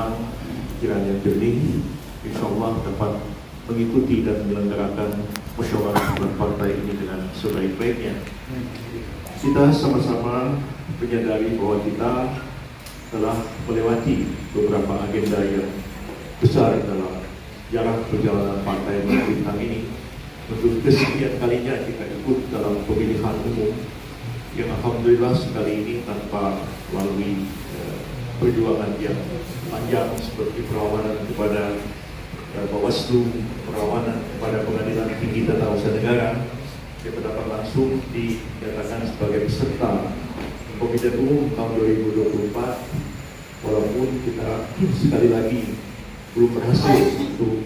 tenang, pikiran yang jernih, insya Allah dapat mengikuti dan menyelenggarakan musyawarah partai ini dengan sebaik-baiknya. Kita sama-sama menyadari bahwa kita telah melewati beberapa agenda yang besar dalam jarak perjalanan partai bintang ini. Untuk kesekian kalinya kita ikut dalam pemilihan umum yang alhamdulillah sekali ini tanpa melalui perjuangan yang panjang seperti perlawanan kepada Bawaslu, perlawanan kepada Pengadilan Tinggi Tata Usaha Negara, kita dapat langsung dinyatakan sebagai peserta pemilihan umum tahun 2024, walaupun kita sekali lagi belum berhasil untuk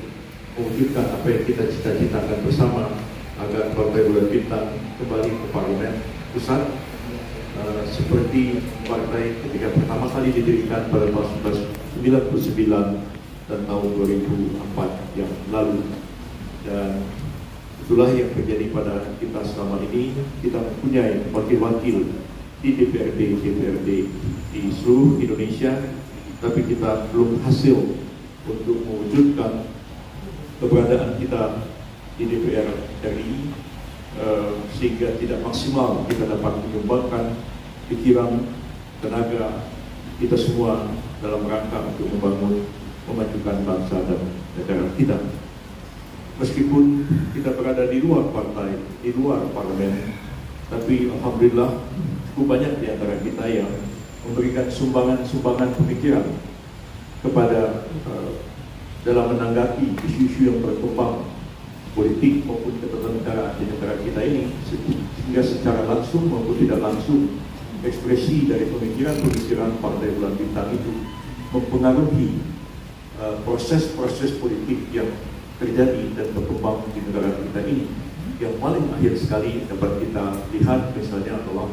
mewujudkan apa yang kita cita-citakan bersama agar Partai Bulan Bintang kembali ke Parlemen Pusat seperti partai ketika pertama kali didirikan pada tahun 1999 dan tahun 2004 yang lalu. Dan itulah yang terjadi pada kita selama ini. Kita mempunyai wakil-wakil di DPRD di seluruh Indonesia, tapi kita belum berhasil untuk mewujudkan keberadaan kita di DPR RI, sehingga tidak maksimal kita dapat menyumbangkan pikiran, tenaga kita semua dalam rangka untuk memajukan bangsa dan negara kita. Meskipun kita berada di luar partai, di luar parlemen, tapi alhamdulillah cukup banyak di antara kita yang memberikan sumbangan pemikiran kepada dalam menanggapi isu-isu yang berkembang politik maupun ketatanegaraan di negara kita ini, sehingga secara langsung maupun tidak langsung ekspresi dari pemikiran Partai Bulan Bintang itu mempengaruhi proses-proses politik yang terjadi dan berkembang di negara kita ini. Yang paling akhir sekali dapat kita lihat misalnya adalah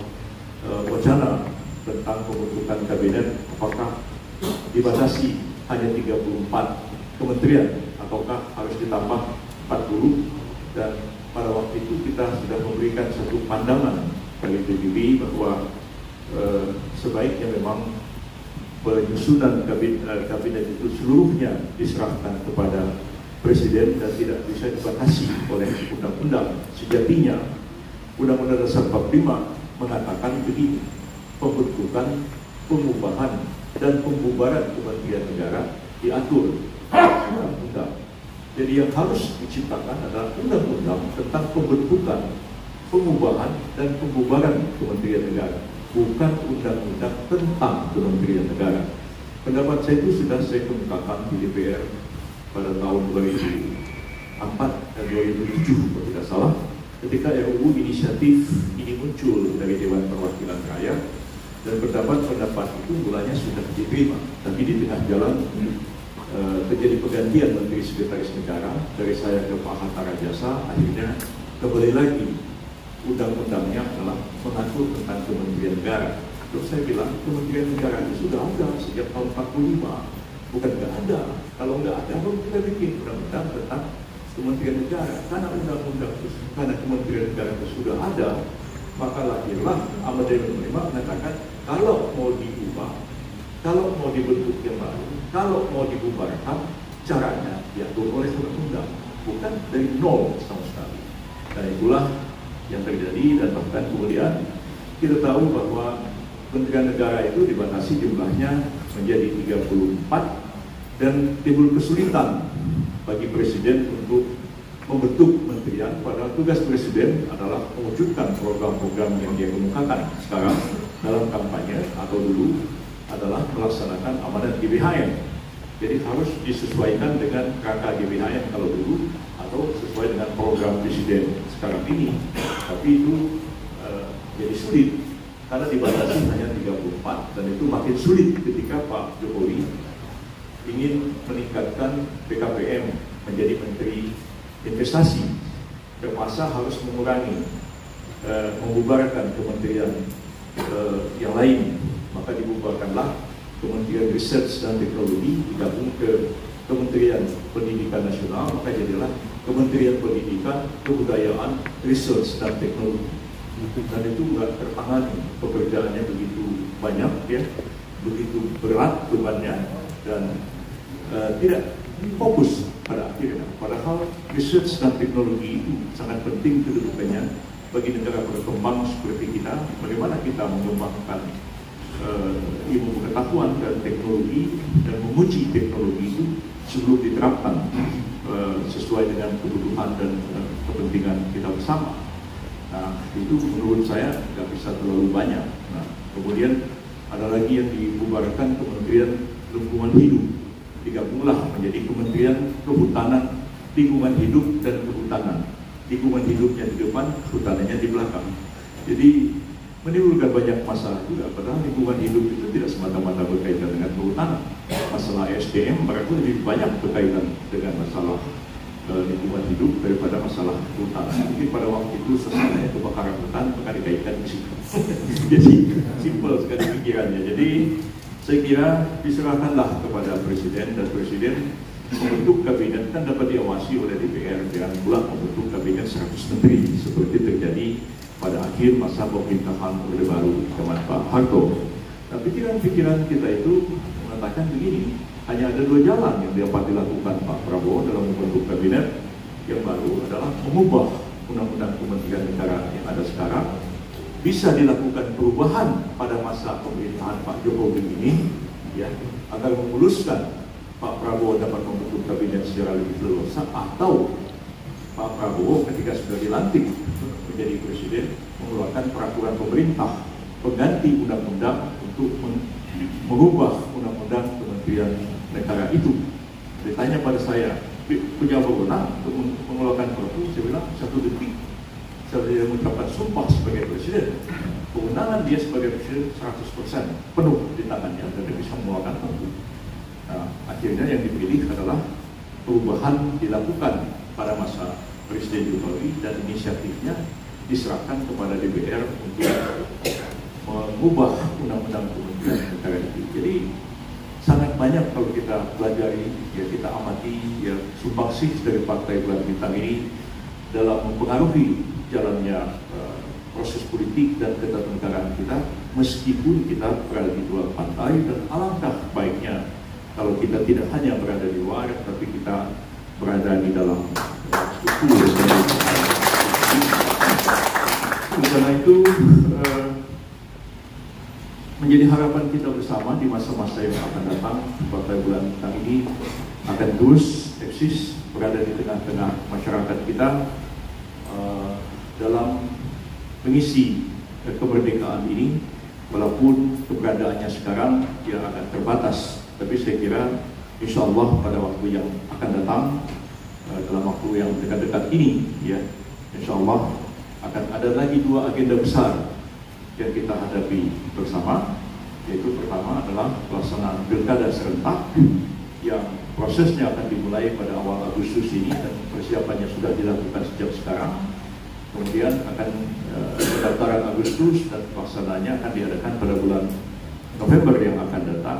wacana tentang pembentukan kabinet, apakah dibatasi hanya 34 kementerian ataukah harus ditambah 40. Dan pada waktu itu kita sudah memberikan satu pandangan bagi PBB bahwa sebaiknya memang penyusunan kabinet itu seluruhnya diserahkan kepada Presiden dan tidak bisa dibatasi oleh undang-undang. Sejatinya Undang-Undang Dasar 45 mengatakan begini: pembentukan, pengubahan dan pembubaran kementerian negara diatur undang-undang. Jadi yang harus diciptakan adalah undang-undang tentang pembentukan, pengubahan dan pembubaran kementerian negara, bukan undang-undang tentang kementerian negara. Pendapat saya itu sudah saya kemukakan di DPR pada tahun 2004 dan 2007 kalau tidak salah, ketika RUU inisiatif ini muncul dari Dewan Perwakilan Rakyat, dan pendapat itu mulanya sudah diterima, tapi di tengah jalan terjadi pergantian Menteri Sekretaris Negara dari saya ke Pak Hatta Rajasa. Akhirnya kembali lagi undang-undangnya adalah mengatur tentang kementerian negara. Terus saya bilang kementerian negara itu sudah ada sejak tahun 45. Bukan nggak ada. Kalau nggak ada, baru kita bikin undang-undang tentang kementerian negara. Karena undang-undang itu, karena kementerian negara itu sudah ada, maka lahirlah Amandemen 5 mengatakan kalau mau diubah, kalau mau dibentuk yang baru, kalau mau dibubarkan, caranya diatur oleh undang-undang, bukan dari nol sama sekali. Dan itulah yang terjadi, dan bahkan kemudian kita tahu bahwa kementerian negara itu dibatasi jumlahnya menjadi 34, dan timbul kesulitan bagi Presiden untuk membentuk kementerian, padahal tugas Presiden adalah mewujudkan program-program yang dia kemukakan sekarang dalam kampanye atau dulu adalah melaksanakan amanat GBHN. Jadi harus disesuaikan dengan kerangka GBHN kalau dulu, atau sesuai dengan program Presiden sekarang ini. Tapi itu jadi sulit karena dibatasi hanya 34, dan itu makin sulit ketika Pak Jokowi ingin meningkatkan BKPM menjadi Menteri Investasi, terpaksa harus mengurangi, membubarkan kementerian yang lain. Maka dibubarkanlah Kementerian Research dan Teknologi, digabung ke Kementerian Pendidikan Nasional, maka jadilah Kementerian Pendidikan, Kebudayaan, Research dan Teknologi. Dan itu nggak tertangani, pekerjaannya begitu banyak, ya, begitu berat bebannya, dan tidak fokus pada akhirnya. Padahal research dan teknologi itu sangat penting kedudukannya bagi negara berkembang seperti kita. Bagaimana kita mengembangkan ilmu pengetahuan dan teknologi dan menguji teknologi itu sebelum diterapkan sesuai dengan kebutuhan dan kepentingan kita bersama. Nah, itu menurut saya nggak bisa terlalu banyak. Nah, kemudian ada lagi yang dibubarkan Kementerian Lingkungan Hidup, digabunglah menjadi Kementerian Kehutanan, Lingkungan Hidup dan Kehutanan. Lingkungan hidupnya di depan, kehutanannya di belakang. Jadi menimbulkan banyak masalah juga, padahal lingkungan hidup itu tidak semata-mata berkaitan dengan kehutanan. Masalah SDM mereka lebih banyak berkaitan dengan masalah lingkungan hidup daripada masalah kehutanan. Mungkin pada waktu itu sebenarnya kebakaran hutan maka dikaitkan di situ. Jadi simpel sekali pikirannya. Jadi saya kira diserahkanlah kepada Presiden, dan Presiden membentuk kabinet kan dapat diawasi oleh DPR, jangan pula membentuk kabinet 100 menteri seperti terjadi pada akhir masa pemerintahan Orde Baru zaman Pak Harto. Nah, pikiran-pikiran kita itu mengatakan begini, hanya ada dua jalan yang dapat dilakukan Pak Prabowo dalam membentuk kabinet yang baru adalah mengubah undang-undang kementerian negara yang ada sekarang. Bisa dilakukan perubahan pada masa pemerintahan Pak Jokowi ini, ya, agar memuluskan Pak Prabowo dapat membentuk kabinet secara lebih leluasa, atau Pak Prabowo ketika sudah dilantik menjadi presiden mengeluarkan peraturan pemerintah pengganti undang-undang untuk mengubah undang-undang kementerian negara itu. Ditanya pada saya, punya wewenang untuk mengeluarkan perpu? Saya bilang 1 detik saya mengucapkan sumpah sebagai presiden, kewenangan dia sebagai presiden 100% penuh di tangannya dan dia bisa mengeluarkan perpu. Nah, akhirnya yang dipilih adalah perubahan dilakukan pada masa Presiden Jokowi dan inisiatifnya diserahkan kepada DPR untuk mengubah undang-undang kementerian negara itu. Jadi sangat banyak kalau kita pelajari, ya kita amati, ya sumbangsih dari Partai Bulan Bintang ini dalam mempengaruhi jalannya proses politik dan ketatanegaraan kita, meskipun kita berada di luar pantai. Dan alangkah baiknya kalau kita tidak hanya berada di luar, tapi kita berada di dalam struktur. Karena itu menjadi harapan kita bersama di masa-masa yang akan datang, Partai Bulan Bintang ini akan terus eksis, berada di tengah-tengah masyarakat kita dalam mengisi kemerdekaan ini, walaupun keberadaannya sekarang dia akan terbatas. Tapi saya kira insya Allah pada waktu yang akan datang, dalam waktu yang dekat-dekat ini, ya insya Allah akan ada lagi 2 agenda besar yang kita hadapi bersama, yaitu pertama adalah pelaksanaan pilkada serentak yang prosesnya akan dimulai pada awal Agustus ini dan persiapannya sudah dilakukan sejak sekarang. Kemudian akan pendaftaran Agustus dan pelaksanaannya akan diadakan pada bulan November yang akan datang.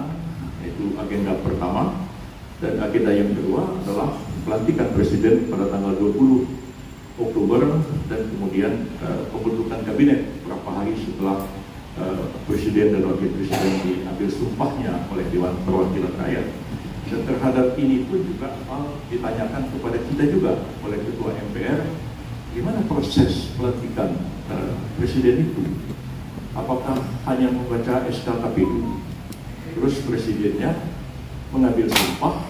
Itu agenda pertama. Dan agenda yang kedua adalah pelantikan presiden pada tanggal 20 Oktober dan kemudian pembentukan kabinet beberapa hari setelah presiden dan wakil presiden diambil sumpahnya oleh Dewan Perwakilan Rakyat. Dan terhadap ini pun juga ditanyakan kepada kita juga oleh Ketua MPR, gimana proses pelantikan presiden itu? Apakah hanya membaca SK KPU, terus presidennya mengambil sumpah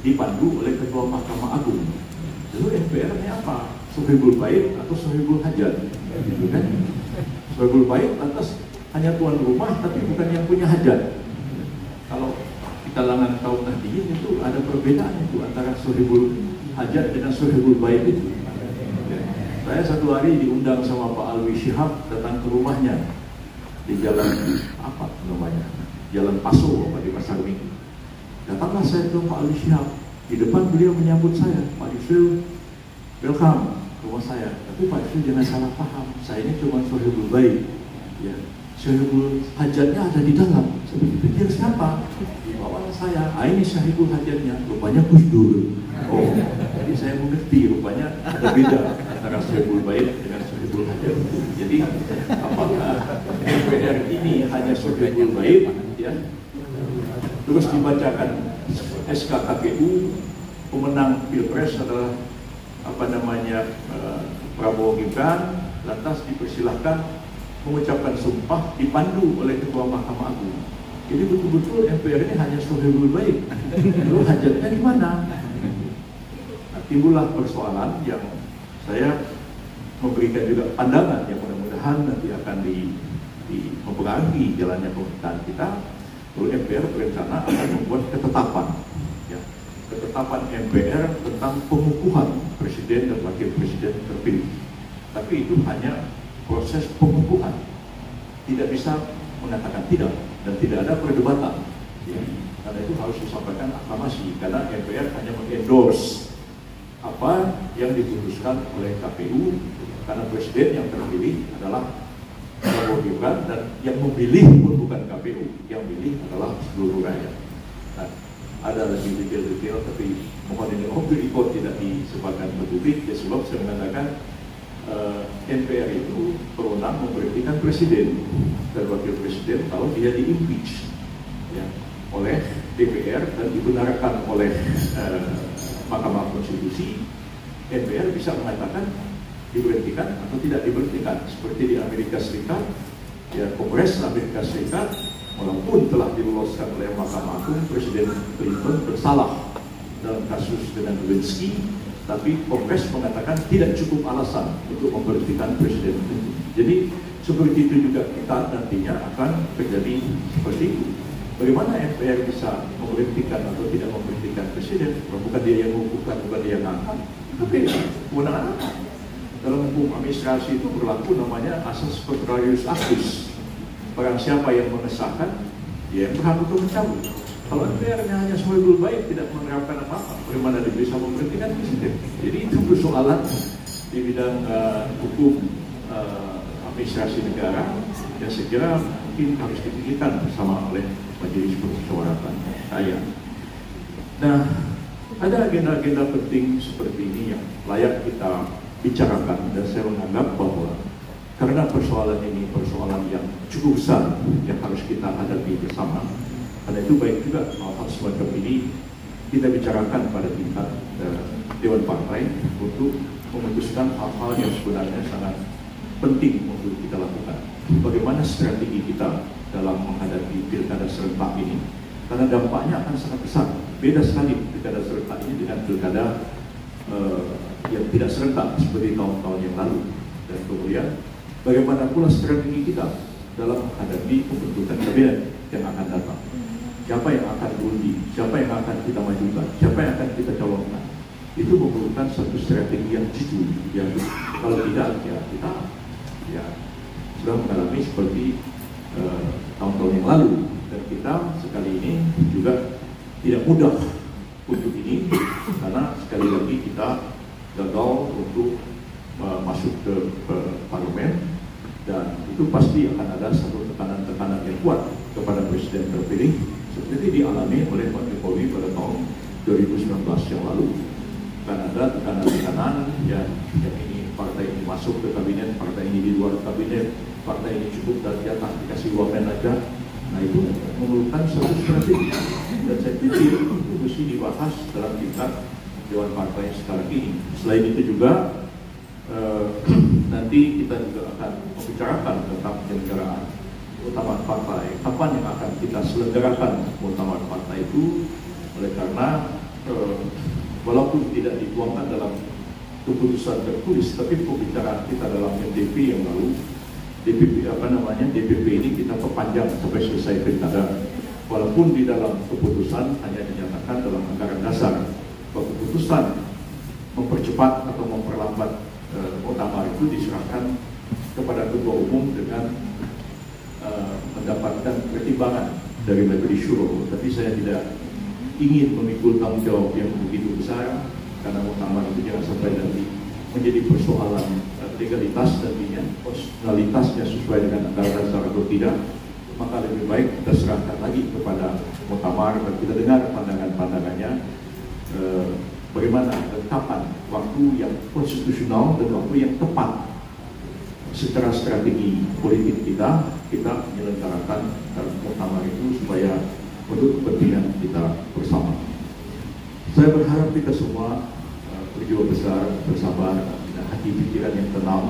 dipandu oleh Ketua Mahkamah Agung? Lalu MPR-nya apa? Sohibul Bait atau Sohibul Hajat? Gitu kan? Sohibul Bait atas hanya tuan rumah tapi bukan yang punya hajat. Kalau di kalangan kaum Nahdliyin itu ada perbedaan itu antara Sohibul Hajat dengan Sohibul Bait itu. Saya satu hari diundang sama Pak Alwi Shihab datang ke rumahnya di jalan apa namanya, Jalan Paso apa di Pasar Minggu. Datanglah saya ke Pak Alwi Shihab. Di depan beliau menyambut saya, Pak Yusril, welcome ke rumah saya. Tapi Pak Yusril jangan salah paham, saya ini cuma Sohibul Bait. Ya, Sohibul Hajatnya ada di dalam. Saya pikir siapa? Dibawa saya. Ini Sohibul Hajatnya, rupanya Gus Dur. Oh, jadi saya mengerti rupanya ada beda antara Sohibul Bait dengan Sohibul Hajat. Jadi apakah MPR ini hanya Sohibul Bait, ya, terus dibacakan SK KPU, pemenang Pilpres adalah Prabowo Gibran, lantas dipersilahkan mengucapkan sumpah dipandu oleh Ketua Mahkamah Agung. Jadi betul-betul MPR ini hanya sohibul baik. Lalu hajatnya di mana? Nah, timbullah persoalan yang saya memberikan juga pandangan yang mudah-mudahan nanti akan mempengaruhi jalannya pemerintahan kita. Lalu MPR berencana akan membuat ketetapan, ya, ketetapan MPR tentang pengukuhan presiden dan wakil presiden terpilih. Tapi itu hanya proses pengukuhan, tidak bisa mengatakan tidak dan tidak ada perdebatan, ya. Karena itu harus disampaikan aklamasi, karena MPR hanya mengendorse apa yang diputuskan oleh KPU, karena presiden yang terpilih adalah Prabowo Gibran dan yang memilih pun bukan KPU, yang memilih adalah seluruh rakyat. Nah, ada lebih detail-detail, tapi mohon ini record tidak disebarkan ke publik, ya, sebab saya mengatakan MPR itu berwenang memberhentikan presiden dan wakil presiden kalau dia di-impeach, ya, oleh DPR dan dibenarkan oleh Mahkamah Konstitusi. MPR bisa mengatakan diberhentikan atau tidak diberhentikan, seperti di Amerika Serikat, ya, Kongres Amerika Serikat walaupun telah diloloskan oleh Mahkamah Agung, Presiden Clinton bersalah dalam kasus dengan Lewinsky, tapi Kongres mengatakan tidak cukup alasan untuk memberhentikan Presiden Clinton. Jadi seperti itu juga kita nantinya akan terjadi seperti itu. Bagaimana MPR bisa memberhentikan atau tidak memberhentikan presiden? Bukan dia yang mengukuhkan, bukan dia yang ngangkat, tapi kewenangan apa? Dalam hukum administrasi itu berlaku namanya asas contrarius actus. Barang siapa yang mengesahkan, dia yang berhak untuk mencabut. Kalau MPR-nya hanya sohibul baik, tidak menerapkan apa-apa, bagaimana dia bisa memberhentikan presiden? Jadi itu persoalan di bidang hukum administrasi negara yang saya kira mungkin harus dipikirkan bersama oleh Majelis Permusyawaratan Rakyat. Nah, ada agenda-agenda penting seperti ini yang layak kita bicarakan, dan saya menganggap bahwa karena persoalan ini persoalan yang cukup besar yang harus kita hadapi bersama, karena itu baik juga hal-hal semacam ini kita bicarakan pada tingkat Dewan Partai untuk memutuskan hal-hal yang sebenarnya sangat penting untuk kita lakukan. Bagaimana strategi kita dalam menghadapi pilkada serentak ini, karena dampaknya akan sangat besar. Beda sekali pilkada serentak ini dengan pilkada yang tidak serentak seperti tahun-tahun yang lalu. Dan kemudian bagaimana pula strategi kita dalam menghadapi pembentukan kabinet yang akan datang. Siapa yang akan diundi, siapa yang akan kita majukan, siapa yang akan kita calonkan. Itu memerlukan satu strategi yang jitu, yang kalau tidak ya kita ya sudah mengalami seperti tahun-tahun yang lalu. Dan kita sekali ini juga tidak mudah untuk ini, karena sekali lagi kita gagal untuk masuk ke parlemen, dan itu pasti akan ada satu tekanan-tekanan yang kuat kepada presiden terpilih seperti dialami oleh Pak Jokowi pada tahun 2019 yang lalu. Kan ada tekanan-tekanan yang ini partai ini masuk ke kabinet, partai ini di luar kabinet, partai ini cukup dan jatah dikasih wamen aja. Nah, itu memerlukan satu strategi, dan saya pikir itu mesti dibahas dalam tingkat Dewan Partai sekarang ini. Selain itu juga nanti kita juga akan membicarakan tentang penyelenggaraan muktamar partai. Kapan yang akan kita selenggarakan muktamar partai itu? Oleh karena walaupun tidak dituangkan dalam keputusan tertulis, tapi pembicaraan kita dalam MDP yang lalu, DPP ini kita perpanjang sampai selesai pilkada. Walaupun di dalam keputusan hanya dinyatakan dalam anggaran dasar bahwa keputusan mempercepat atau memperlambat muktamar itu diserahkan kepada ketua umum dengan mendapatkan pertimbangan dari Majelis Syuro. Tapi saya tidak ingin memikul tanggung jawab yang begitu besar, karena muktamar itu jangan sampai nanti menjadi persoalan legalitas nantinya, konstitusionalitasnya sesuai dengan anggaran dasar atau tidak. Maka lebih baik kita serahkan lagi kepada muktamar dan kita dengar pandangan-pandangannya, bagaimana dan kapan waktu yang konstitusional dan waktu yang tepat secara strategi politik kita menyelenggarakan muktamar itu supaya untuk kepentingan kita bersama. Saya berharap kita semua berjiwa besar, bersabar, dan hati pikiran yang tenang,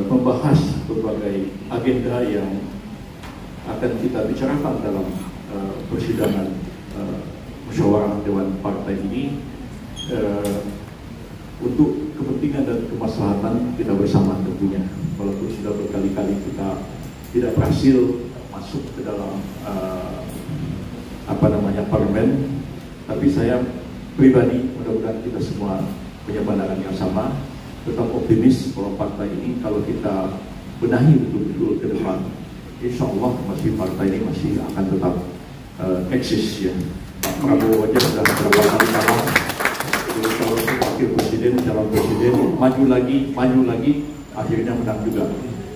membahas berbagai agenda yang akan kita bicarakan dalam persidangan musyawarah Dewan Partai ini untuk kepentingan dan kemaslahatan kita bersama tentunya. Walaupun sudah berkali-kali kita tidak berhasil masuk ke dalam parlemen, tapi saya pribadi mudah-mudahan kita semua punya pandangan yang sama, tetap optimis bahwa partai ini kalau kita benahi betul-betul ke depan, insya Allah masih partai ini masih akan tetap eksis ya. Pak Prabowo aja sudah beberapa kali kalah, kalau wakil presiden, calon presiden maju lagi, akhirnya menang juga.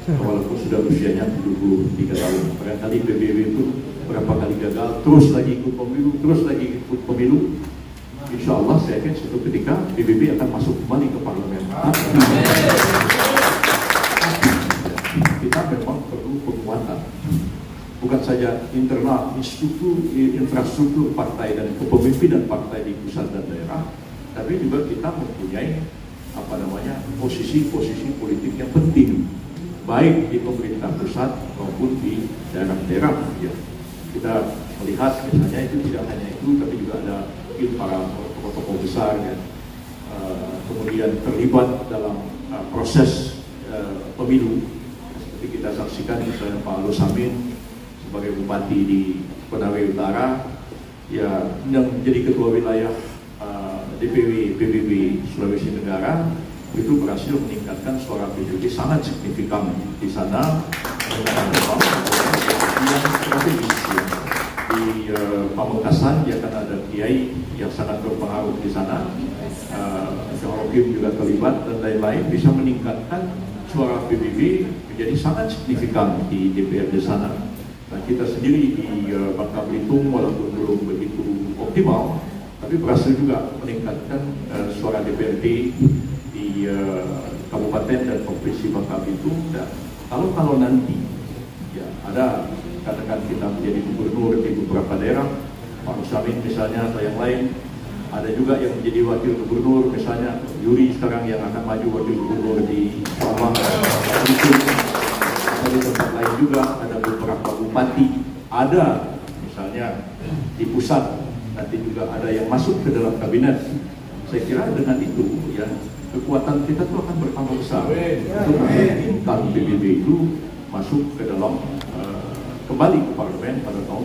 Walaupun sudah usianya 73 tahun. Barangkali PBB itu berapa kali gagal, terus lagi ikut pemilu. Insya Allah saya yakin suatu ketika PBB akan masuk kembali ke parlemen. Kita memang perlu penguatan, bukan saja internal infrastruktur partai dan kepemimpinan partai di pusat dan daerah, tapi juga kita mempunyai posisi-posisi politik yang penting, baik di pemerintah pusat maupun di daerah-daerah. Ya. Kita melihat misalnya itu tidak hanya itu, tapi juga ada para tokoh-tokoh besar ya, kemudian terlibat dalam proses pemilu. Seperti kita saksikan misalnya Pak Alus Samin sebagai bupati di Konawe Utara, ya, yang menjadi ketua wilayah DPW PBB Sulawesi Tenggara, itu berhasil meningkatkan suara PBB sangat signifikan di sana. Yang strategis ya. Di Pamekasan dia akan ada kiai yang sangat berpengaruh di sana, Syahrokim juga terlibat dan lain-lain, bisa meningkatkan suara PBB menjadi sangat signifikan di DPRD sana. Nah, kita sendiri di Bangka Belitung walaupun belum begitu optimal, tapi berhasil juga meningkatkan suara DPRD di Kabupaten dan Provinsi Bangka Belitung. Dan kalau nanti ya ada katakan kita menjadi gubernur di beberapa daerah, Pak Samin misalnya atau yang lain, ada juga yang menjadi wakil gubernur, misalnya Yuri sekarang yang akan maju wakil gubernur di Sabang, di tempat lain juga ada beberapa bupati, ada misalnya di pusat nanti juga ada yang masuk ke dalam kabinet. Saya kira dengan itu ya kekuatan kita tuh akan bertambah besar untuk memungkinkan PBB itu masuk ke dalam kembali ke parlemen pada tahun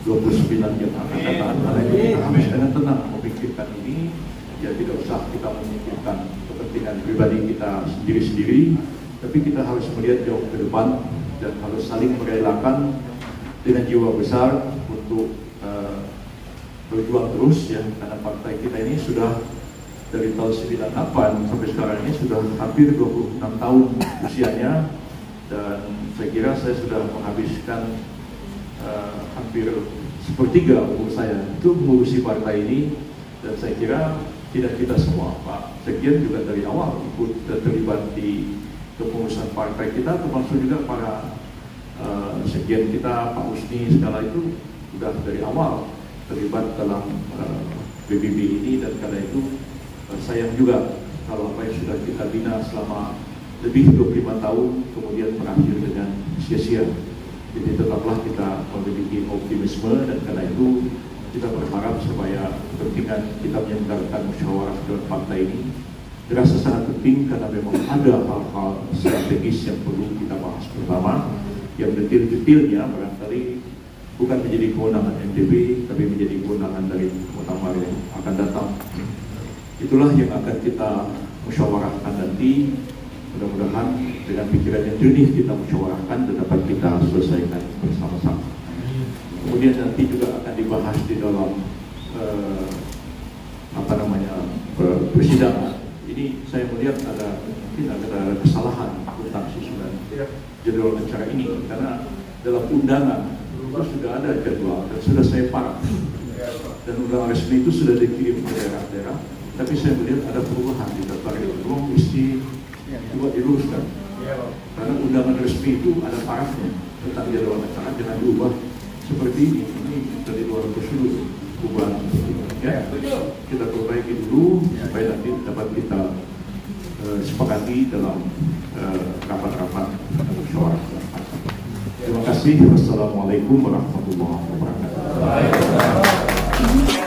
2029 yang akan datang. Karena itu kita harus dengan tenang memikirkan ini, ya tidak usah kita memikirkan kepentingan pribadi kita sendiri-sendiri, tapi kita harus melihat jauh ke depan dan harus saling merelakan dengan jiwa besar untuk berjuang terus ya, karena partai kita ini sudah dari tahun 98 sampai sekarang ini sudah hampir 26 tahun usianya. Dan saya kira saya sudah menghabiskan hampir sepertiga umur saya untuk mengurusi partai ini. Dan saya kira tidak kita semua, Pak Sekjen juga dari awal ikut terlibat di kepengurusan partai kita, termasuk juga para Sekjen kita, Pak Usni segala itu sudah dari awal terlibat dalam PBB ini. Dan karena itu sayang juga kalau apa yang sudah kita bina selama lebih 25 tahun kemudian berakhir dengan sia-sia. Jadi tetaplah kita memiliki optimisme, dan karena itu kita berharap supaya kepentingan kita menyelenggarakan musyawarah Dewan Partai ini dirasa sangat penting, karena memang ada hal-hal strategis yang perlu kita bahas bersama, yang detil-detilnya barangkali bukan menjadi kewenangan NDB, tapi menjadi kewenangan dari muktamar yang akan datang. Itulah yang akan kita musyawarahkan nanti. Mudah-mudahan dengan pikiran yang jernih kita musyawarahkan dan dapat kita selesaikan bersama-sama. Kemudian nanti juga akan dibahas di dalam persidangan. Ini saya melihat mungkin ada kesalahan tentang susunan jadwal acara ini, karena dalam undangan itu sudah ada jadwal dan sudah saya paraf, dan undangan resmi itu sudah dikirim ke daerah-daerah. Tapi saya melihat ada perubahan di daftar itu, mesti juga diluruskan, karena undangan resmi itu ada parafnya tentang jadwal acara, jangan diubah seperti ini dari 200 kubah ya. Kita perbaiki dulu supaya nanti dapat kita sepakati dalam rapat-rapat musyawarah. Terima kasih. Wassalamualaikum warahmatullahi wabarakatuh.